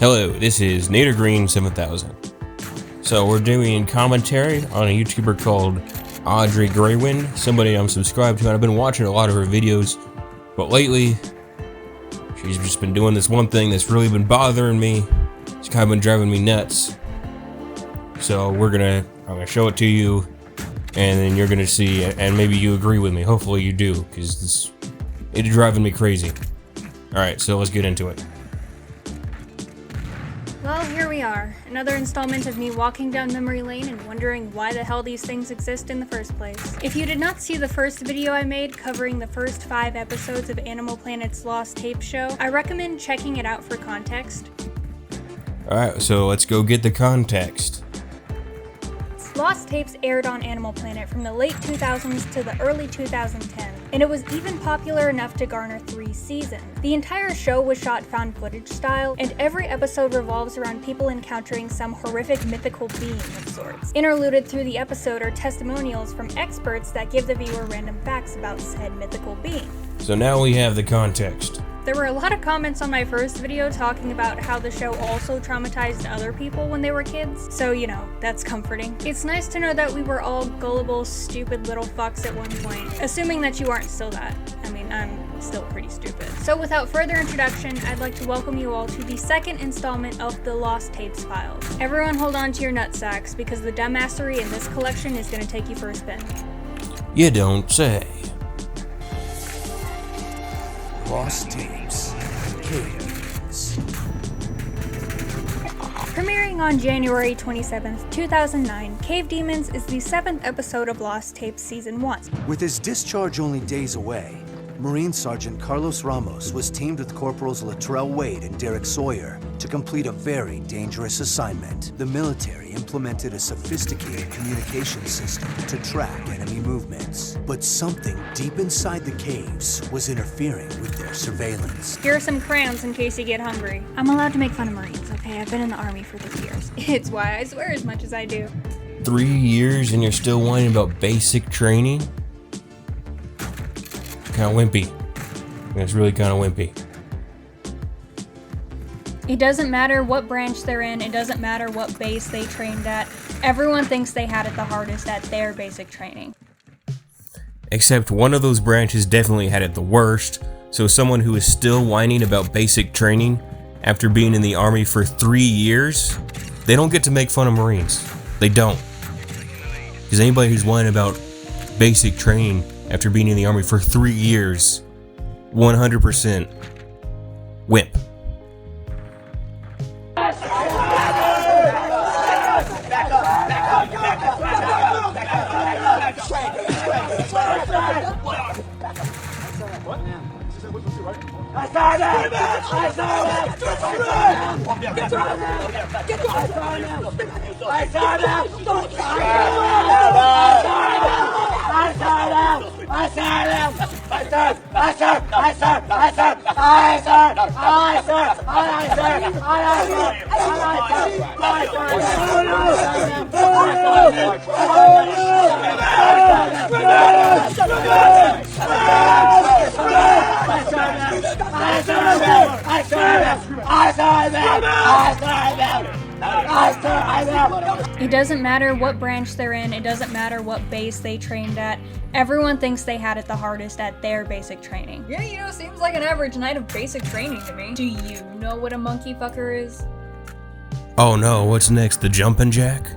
Hello, this is NatorGreen7000. So we're doing commentary on a YouTuber called Audrie Greywind, somebody I'm subscribed to, and I've been watching a lot of her videos, but lately she's just been doing this one thing that's really been bothering me. It's kind of been driving me nuts. So I'm gonna show it to you, and then you're gonna see, and maybe you agree with me. Hopefully you do, because it's driving me crazy. Alright, so let's get into it. Well, here we are, another installment of me walking down memory lane and wondering why the hell these things exist in the first place. If you did not see the first video I made covering the first 5 episodes of Animal Planet's Lost Tapes show, I recommend checking it out for context. Alright, so let's go get the context. Lost Tapes aired on Animal Planet from the late 2000s to the early 2010s, and it was even popular enough to garner 3 seasons. The entire show was shot found footage style, and every episode revolves around people encountering some horrific mythical being of sorts. Interluded through the episode are testimonials from experts that give the viewer random facts about said mythical being. So now we have the context. There were a lot of comments on my first video talking about how the show also traumatized other people when they were kids, so you know, that's comforting. It's nice to know that we were all gullible, stupid little fucks at one point, assuming that you aren't still that. I mean, I'm still pretty stupid. So without further introduction, I'd like to welcome you all to the second installment of the Lost Tapes files. Everyone hold on to your nutsacks, because the dumbassery in this collection is going to take you for a spin. You don't say. Lost Tapes, Caves. Premiering on January 27th, 2009, Cave Demons is the 7th episode of Lost Tapes Season 1. With his discharge only days away, Marine Sergeant Carlos Ramos was teamed with Corporals Latrell Wade and Derek Sawyer to complete a very dangerous assignment. The military implemented a sophisticated communication system to track enemy movements, but something deep inside the caves was interfering with their surveillance. Here are some crayons in case you get hungry. I'm allowed to make fun of Marines, okay? I've been in the Army for 3 years. It's why I swear as much as I do. 3 years and you're still whining about basic training? Kind of wimpy. It's really kind of wimpy. It doesn't matter what branch they're in, it doesn't matter what base they trained at. Everyone thinks they had it the hardest at their basic training. Except one of those branches definitely had it the worst, so someone who is still whining about basic training after being in the Army for 3 years, they don't get to make fun of Marines. They don't. Because anybody who's whining about basic training after being in the Army for 3 years, 100% wimp. It doesn't matter what branch they're in, it doesn't matter what base they trained at. Everyone thinks they had it the hardest at their basic training. Yeah, you know, seems like an average night of basic training to me. Do you know what a monkey fucker is? Oh no, what's next? The jumpin' jack?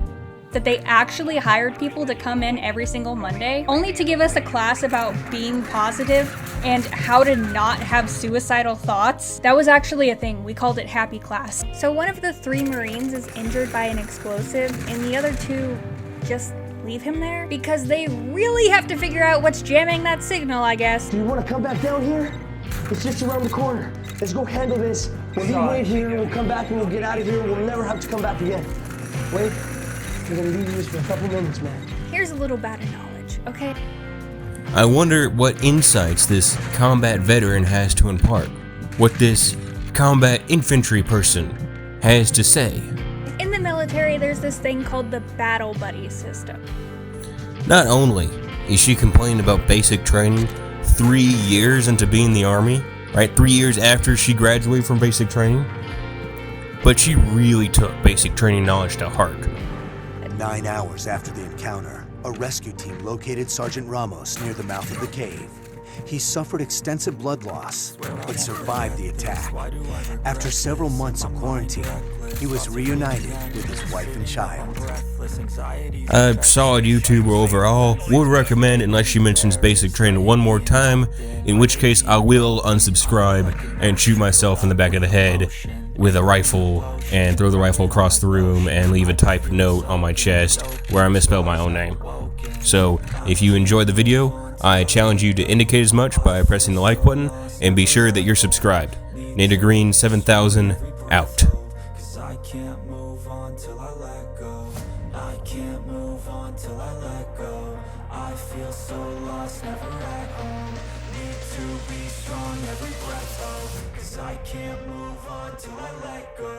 That they actually hired people to come in every single Monday, only to give us a class about being positive and how to not have suicidal thoughts. That was actually a thing. We called it Happy Class. So one of the 3 Marines is injured by an explosive, and the other 2 just leave him there because they really have to figure out what's jamming that signal, I guess. Do you want to come back down here? It's just around the corner. Let's go handle this. We'll wait here, we'll come back and we'll get out of here. We'll never have to come back again. Wait. We're gonna leave this for a couple minutes, man. Here's a little bit of knowledge, okay? I wonder what insights this combat veteran has to impart. What this combat infantry person has to say. In the military, there's this thing called the battle buddy system. Not only is she complaining about basic training 3 years into being in the Army, right? 3 years after she graduated from basic training. but she really took basic training knowledge to heart. 9 hours after the encounter, a rescue team located Sergeant Ramos near the mouth of the cave. He suffered extensive blood loss, but survived the attack. After several months of quarantine, he was reunited with his wife and child. A solid YouTuber overall, would recommend unless she mentions basic training one more time, in which case I will unsubscribe and shoot myself in the back of the head with a rifle and throw the rifle across the room and leave a typed note on my chest where I misspelled my own name. So, if you enjoyed the video, I challenge you to indicate as much by pressing the like button, and be sure that you're subscribed. NatorGreen7000 out. I can't move on till I let go. I can't move on till I let go. I feel so lost, never at home. Need to be strong every breath, oh, 'cause I can't move on till I let go.